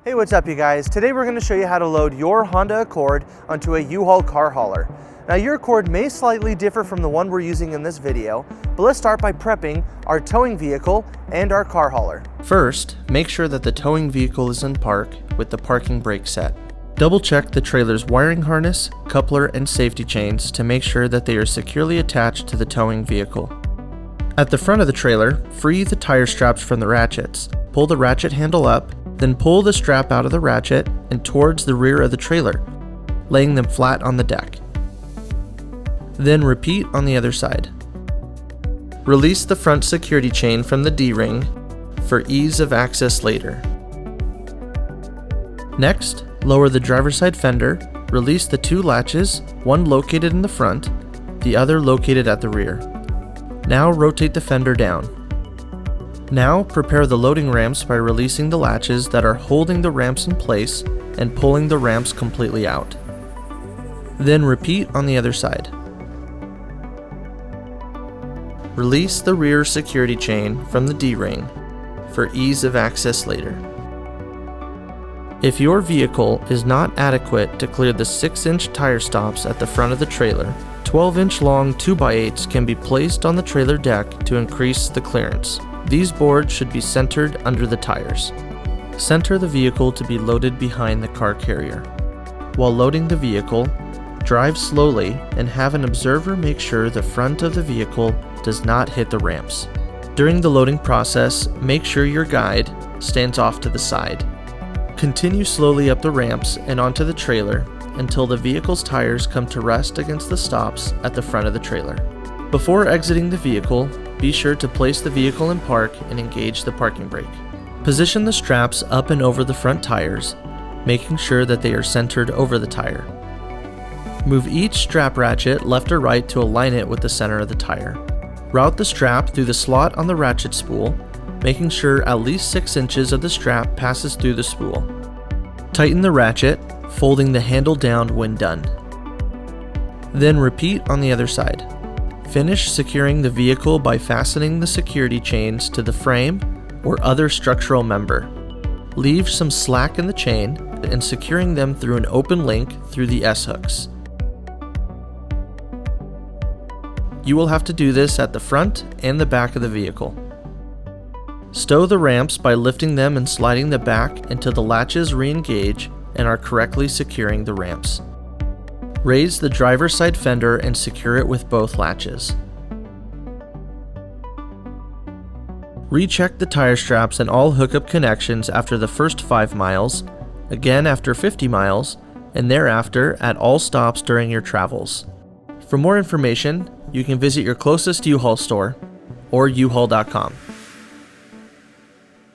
Hey, what's up you guys? Today we're going to show you how to load your Honda Accord onto a U-Haul car hauler. Now your Accord may slightly differ from the one we're using in this video, but let's start by prepping our towing vehicle and our car hauler. First, make sure that the towing vehicle is in park with the parking brake set. Double check the trailer's wiring harness, coupler, and safety chains to make sure that they are securely attached to the towing vehicle. At the front of the trailer, free the tire straps from the ratchets. Pull the ratchet handle up, then pull the strap out of the ratchet and towards the rear of the trailer, laying them flat on the deck. Then repeat on the other side. Release the front security chain from the D-ring for ease of access later. Next, lower the driver's side fender, release the two latches, one located in the front, the other located at the rear. Now rotate the fender down. Now prepare the loading ramps by releasing the latches that are holding the ramps in place and pulling the ramps completely out. Then repeat on the other side. Release the rear security chain from the D-ring for ease of access later. If your vehicle is not adequate to clear the 6-inch tire stops at the front of the trailer, 12-inch long 2x8s can be placed on the trailer deck to increase the clearance. These boards should be centered under the tires. Center the vehicle to be loaded behind the car carrier. While loading the vehicle, drive slowly and have an observer make sure the front of the vehicle does not hit the ramps. During the loading process, make sure your guide stands off to the side. Continue slowly up the ramps and onto the trailer until the vehicle's tires come to rest against the stops at the front of the trailer. Before exiting the vehicle, be sure to place the vehicle in park and engage the parking brake. Position the straps up and over the front tires, making sure that they are centered over the tire. Move each strap ratchet left or right to align it with the center of the tire. Route the strap through the slot on the ratchet spool, making sure at least 6 inches of the strap passes through the spool. Tighten the ratchet, folding the handle down when done. Then repeat on the other side. Finish securing the vehicle by fastening the security chains to the frame or other structural member. Leave some slack in the chain and securing them through an open link through the S-hooks. You will have to do this at the front and the back of the vehicle. Stow the ramps by lifting them and sliding the back until the latches re-engage and are correctly securing the ramps. Raise the driver's side fender and secure it with both latches. Recheck the tire straps and all hookup connections after the first 5 miles, again after 50 miles, and thereafter at all stops during your travels. For more information, you can visit your closest U-Haul store or uhaul.com.